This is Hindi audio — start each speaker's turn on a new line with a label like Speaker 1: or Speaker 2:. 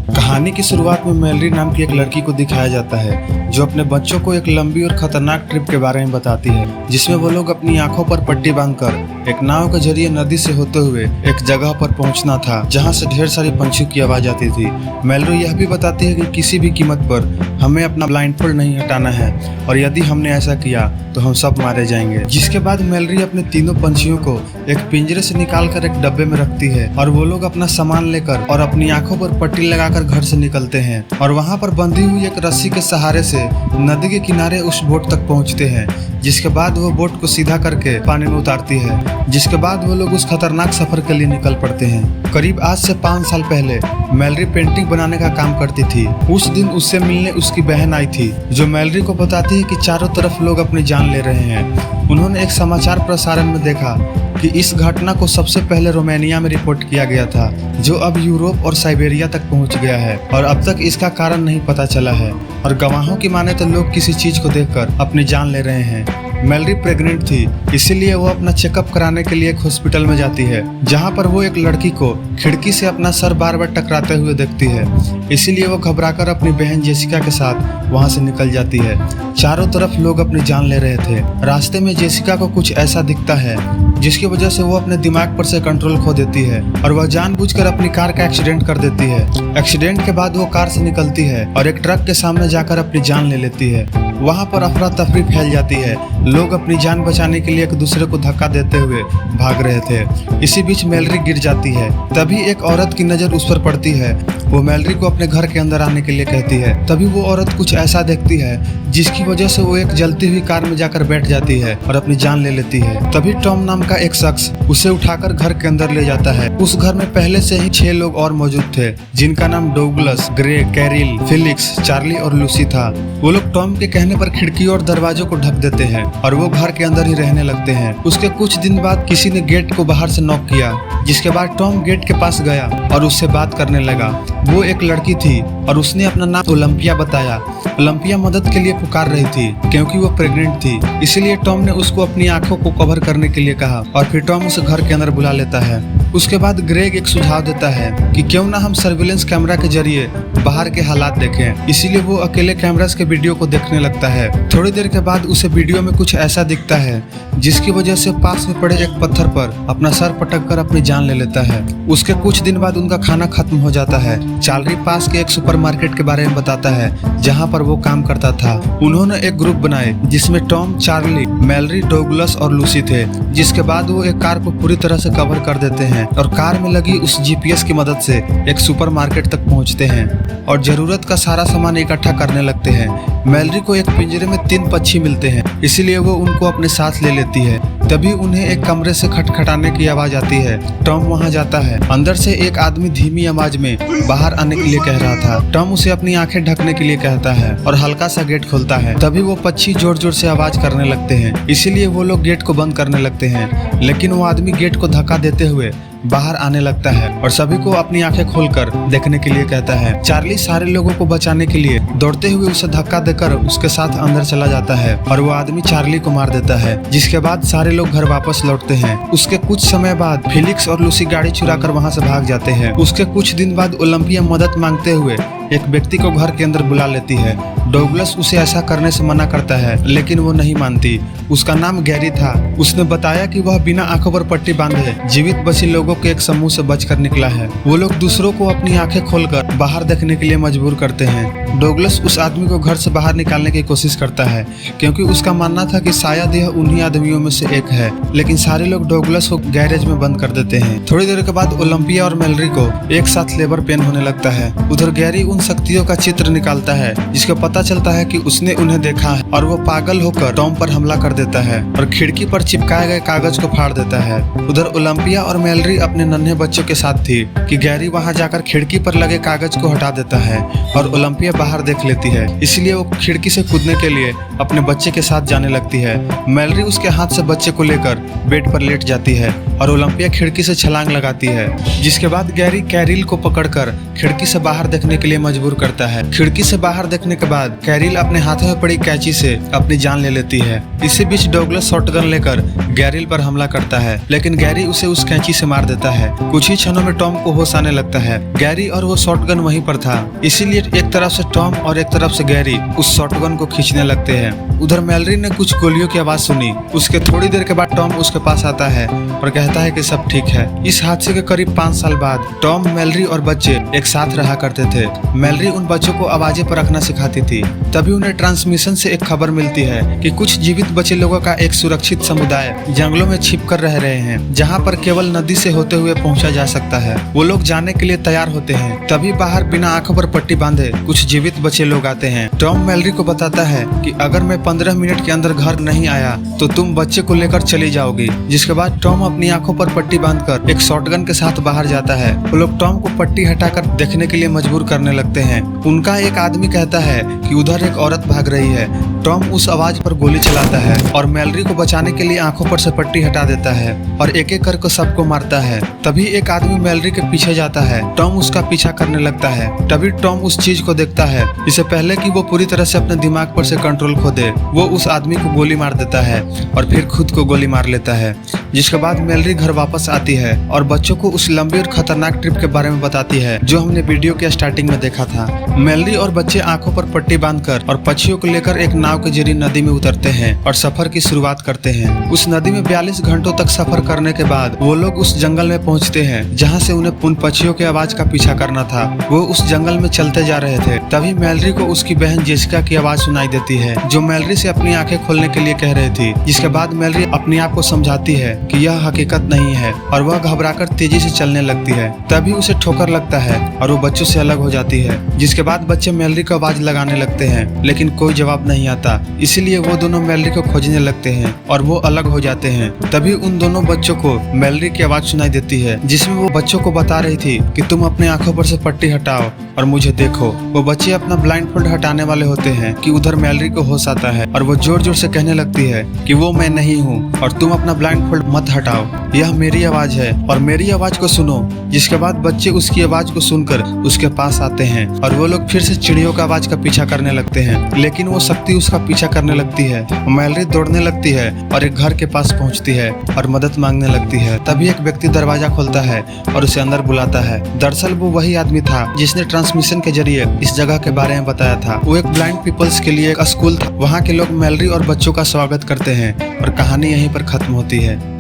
Speaker 1: कहानी की शुरुआत में मैलरी नाम की एक लड़की को दिखाया जाता है जो अपने बच्चों को एक लंबी और खतरनाक ट्रिप के बारे में बताती है, जिसमें वो लोग अपनी आंखों पर पट्टी बांधकर एक नाव के जरिए नदी से होते हुए एक जगह पर पहुंचना था जहां से ढेर सारी पंछियों की आवाज आती थी। मैलरी यह भी बताती है कि किसी भी कीमत पर हमें अपना ब्लाइंडफोल्ड नहीं हटाना है और यदि हमने ऐसा किया तो हम सब मारे जाएंगे। जिसके बाद मैलरी अपने तीनों पंछियों को एक पिंजरे से निकालकर एक डब्बे में रखती है और वो लोग अपना सामान लेकर और अपनी आंखों पर पट्टी लगाकर घर से निकलते हैं और वहां पर बंधी हुई एक रस्सी के सहारे से नदी के किनारे उस बोट तक पहुंचते हैं। जिसके बाद वो बोट को सीधा करके पानी में उतारती है। जिसके बाद वो लोग उस खतरनाक सफर के लिए निकल पड़ते हैं। करीब आज से 5 साल पहले मैलरी पेंटिंग बनाने का काम करती थी। उस दिन उससे मिलने उसकी बहन आई थी जो मैलरी को बताती है कि चारों तरफ लोग अपनी जान ले रहे हैं। उन्होंने एक समाचार प्रसारण में देखा कि इस घटना को सबसे पहले रोमानिया में रिपोर्ट किया गया था, जो अब यूरोप और साइबेरिया तक पहुंच गया है और अब तक इसका कारण नहीं पता चला है। और गवाहों की माने तो लोग किसी चीज को देखकर अपनी जान ले रहे हैं। मैलरी प्रेग्नेंट थी, इसीलिए वो अपना चेकअप कराने के लिए एक हॉस्पिटल में जाती है, जहां पर वो एक लड़की को खिड़की से अपना सर बार बार टकराते हुए देखती है। इसीलिए वो घबराकर अपनी बहन जेसिका के साथ वहां से निकल जाती है। चारों तरफ लोग अपनी जान ले रहे थे। रास्ते में जेसिका को कुछ ऐसा दिखता है जिसकी वजह से वो अपने दिमाग पर से कंट्रोल खो देती है और वह जानबूझकर अपनी कार का एक्सीडेंट कर देती है। एक्सीडेंट के बाद वो कार से निकलती है और एक ट्रक के सामने जाकर अपनी जान ले लेती है। वहां पर अफरा तफरी फैल जाती है। लोग अपनी जान बचाने के लिए एक दूसरे को धक्का देते हुए भाग रहे थे। इसी बीच मैलरी गिर जाती है। तभी एक औरत की नजर उस पर पड़ती है। वो मैलरी को अपने घर के अंदर आने के लिए कहती है। तभी वो औरत कुछ ऐसा देखती है जिसकी वजह से वो एक जलती हुई कार में जाकर बैठ जाती है और अपनी जान ले लेती है। तभी टॉम नाम का एक शख्स उसे उठाकर घर के अंदर ले जाता है। उस घर में पहले से ही 6 लोग और मौजूद थे, जिनका नाम डोगलस, ग्रे, कैरिल, फिलिक्स, चार्ली और लूसी था। वो लोग टॉम के कहने पर खिड़की और दरवाजों को ढक देते हैं और वो घर के अंदर ही रहने लगते हैं। उसके कुछ दिन बाद किसी ने गेट को बाहर से नॉक किया, जिसके बाद टॉम गेट के पास गया और उससे बात करने लगा। वो एक लड़की थी और उसने अपना नाम ओलंपिया बताया। ओलंपिया मदद के लिए पुकार रही थी क्योंकि वो प्रेग्नेंट थी। इसलिए टॉम ने उसको अपनी आंखों को कवर करने के लिए कहा और फिर टॉम उसे घर के अंदर बुला लेता है। उसके बाद ग्रेग एक सुझाव देता है कि क्यों ना हम सर्विलेंस कैमरा के जरिए बाहर के हालात देखें। इसीलिए वो अकेले कैमरास के वीडियो को देखने लगता है। थोड़ी देर के बाद उसे वीडियो में कुछ ऐसा दिखता है जिसकी वजह से पास में पड़े एक पत्थर पर अपना सर पटक कर अपनी जान ले लेता है। उसके कुछ दिन बाद उनका खाना खत्म हो जाता है। चार्ली पास के एक सुपरमार्केट के बारे में बताता है जहां पर वो काम करता था। उन्होंने एक ग्रुप बनाए जिसमें टॉम, चार्ली, मैलरी, डोगलस और लूसी थे। जिसके बाद वो एक कार को पूरी तरह से कवर कर देते हैं और कार में लगी उस जीपीएस की मदद से एक सुपरमार्केट तक पहुंचते हैं और जरूरत का सारा सामान इकट्ठा करने लगते हैं। मैलरी को एक पिंजरे में 3 पक्षी मिलते हैं, इसलिए वो उनको अपने साथ ले लेती है। तभी उन्हें एक कमरे से खटखटाने की आवाज आती है। टॉम वहां जाता है। अंदर से एक आदमी धीमी आवाज में बाहर आने के लिए कह रहा था। टॉम उसे अपनी आंखें ढकने के लिए कहता है और हल्का सा गेट खोलता है। तभी वो पक्षी जोर जोर से आवाज करने लगते हैं, इसीलिए वो लोग गेट को बंद करने लगते हैं। लेकिन वो आदमी गेट को धक्का देते हुए बाहर आने लगता है और सभी को अपनी आंखें खोलकर देखने के लिए कहता है। चार्ली सारे लोगों को बचाने के लिए दौड़ते हुए उसे धक्का देकर उसके साथ अंदर चला जाता है और वो आदमी चार्ली को मार देता है। जिसके बाद सारे लोग घर वापस लौटते हैं। उसके कुछ समय बाद फिलिक्स और लूसी गाड़ी चुराकर वहां से भाग जाते हैं। उसके कुछ दिन बाद ओलंपिया मदद मांगते हुए एक व्यक्ति को घर के अंदर बुला लेती है। डोगलस उसे ऐसा करने से मना करता है, लेकिन वो नहीं मानती। उसका नाम गैरी था। उसने बताया कि वह बिना आंखों पर पट्टी बांधे जीवित बचे लोगों के एक समूह से बचकर निकला है। वो लोग दूसरों को अपनी आंखें खोलकर बाहर देखने के लिए मजबूर करते हैं। डोगलस उस आदमी को घर से बाहर निकालने की कोशिश करता है क्योंकि उसका मानना था कि शायद यह उन्हीं आदमियों में से एक है, लेकिन सारे लोग डोगलस को गैरेज में बंद कर देते हैं। थोड़ी देर के बाद ओलंपिया और मैलरी को एक साथ लेबर पेन होने लगता है। उधर गैरी उन शक्तियों का चित्र निकालता है जिसका पता चलता है कि उसने उन्हें देखा है और वो पागल होकर टॉम पर हमला कर देता है और खिड़की पर चिपकाए गए कागज को फाड़ देता है। उधर ओलंपिया और मैलरी अपने नन्हे बच्चों के साथ थी कि गैरी वहां जाकर खिड़की पर लगे कागज को हटा देता है और ओलंपिया बाहर देख लेती है। इसलिए वो खिड़की से कूदने के लिए अपने बच्चे के साथ जाने लगती है। मैलरी उसके हाथ से बच्चे को लेकर बेड पर लेट जाती है और ओलंपिया खिड़की से छलांग लगाती है। जिसके बाद गैरी कैरिल को पकड़कर खिड़की से बाहर देखने के लिए मजबूर करता है। खिड़की से बाहर देखने के बाद बाद कैरिल अपने हाथों में पड़ी कैंची से अपनी जान ले लेती है। इसी बीच डगलस शॉटगन लेकर गैरिल पर हमला करता है, लेकिन गैरी उसे उस कैंची से मार देता है। कुछ ही क्षणों में टॉम को होश आने लगता है। गैरी और वो शॉटगन वहीं पर था, इसीलिए एक तरफ से टॉम और एक तरफ से गैरी उस शॉटगन को खींचने लगते हैं। उधर मैलरी ने कुछ गोलियों की आवाज सुनी। उसके थोड़ी देर के बाद टॉम उसके पास आता है और कहता है कि सब ठीक है। इस हादसे के करीब 5 साल बाद टॉम, मैलरी और बच्चे एक साथ रहा करते थे। मैलरी उन बच्चों को आवाजें पर रखना सिखाती थी। तभी उन्हें ट्रांसमिशन से एक खबर मिलती है कि कुछ जीवित बचे लोगों का एक सुरक्षित समुदाय जंगलों में छिप कर रह रहे हैं, जहाँ पर केवल नदी से होते हुए पहुँचा जा सकता है। वो लोग जाने के लिए तैयार होते हैं। तभी बाहर बिना आंखों पर पट्टी बांधे कुछ जीवित बचे लोग आते हैं। टॉम मैलरी को बताता है कि अगर मैं 15 मिनट के अंदर घर नहीं आया तो तुम बच्चे को लेकर चली जाओगी। जिसके बाद टॉम अपनी आंखों पर पट्टी बांधकर एक शॉटगन के साथ बाहर जाता है। वो लोग टॉम को पट्टी हटाकर देखने के लिए मजबूर करने लगते हैं। उनका एक आदमी कहता है कि उधर एक औरत भाग रही है। टॉम उस आवाज पर गोली चलाता है और मैलरी को बचाने के लिए आंखों पर से पट्टी हटा देता है और एक एक करके सबको मारता है। तभी एक आदमी मैलरी के पीछे जाता है। टॉम उसका पीछा करने लगता है। तभी टॉम उस चीज को देखता है। इससे पहले कि वो पूरी तरह से अपने दिमाग पर से कंट्रोल खो दे, वो उस आदमी को गोली मार देता है और फिर खुद को गोली मार लेता है। जिसके बाद मैलरी घर वापस आती है और बच्चों को उस लंबी और खतरनाक ट्रिप के बारे में बताती है जो हमने वीडियो के स्टार्टिंग में देखा था। मैलरी और बच्चे आंखों पर पट्टी बांधकर और पक्षियों को लेकर एक नाव के जरिए नदी में उतरते हैं और सफर की शुरुआत करते हैं। उस नदी में 42 घंटों तक सफर करने के बाद वो लोग उस जंगल में पहुंचते हैं जहां से उन्हें उन पक्षियों की आवाज का पीछा करना था। वो उस जंगल में चलते जा रहे थे। तभी मैलरी को उसकी बहन जेसिका की आवाज सुनाई देती है, जो मैलरी से अपनी आंखें खोलने के लिए कह रही थी। जिसके बाद मैलरी अपने आप को समझाती है कि यह हकीकत नहीं है और वह घबराकर तेजी से चलने लगती है। तभी उसे ठोकर लगता है और वो बच्चों से अलग हो जाती है। जिसके बाद बच्चे मैलरी को आवाज लगाने लगते हैं, लेकिन कोई जवाब नहीं आता। इसीलिए वो दोनों मैलरी को खोजने लगते हैं और वो अलग हो जाते हैं। तभी उन दोनों बच्चों को मैलरी की आवाज सुनाई देती है, जिसमें वो बच्चों को बता रही थी कि तुम अपने आंखों पर से पट्टी हटाओ और मुझे देखो। वो बच्चे अपना ब्लाइंडफोल्ड हटाने वाले होते हैं कि उधर मैलरी को होश आता है और वो जोर जोर से कहने लगती है कि वो मैं नहीं हूँ और तुम अपना ब्लाइंडफोल्ड मत हटाओ, यह मेरी आवाज है और मेरी आवाज को सुनो। जिसके बाद बच्चे उसकी आवाज को सुनकर उसके पास आते हैं और वो लोग फिर से चिड़ियों का आवाज का पीछा करने लगते हैं, लेकिन वो शक्ति उसका पीछा करने लगती है। मैलरी दौड़ने लगती है और एक घर के पास पहुंचती है और मदद मांगने लगती है। तभी एक व्यक्ति दरवाजा खोलता है और उसे अंदर बुलाता है। दरअसल वो वही आदमी था जिसने ट्रांसमिशन के जरिए इस जगह के बारे में बताया था। वो एक ब्लाइंड पीपल्स के लिए एक स्कूल था। वहाँ के लोग मैलरी और बच्चों का स्वागत करते हैं और कहानी यहीं पर खत्म होती है।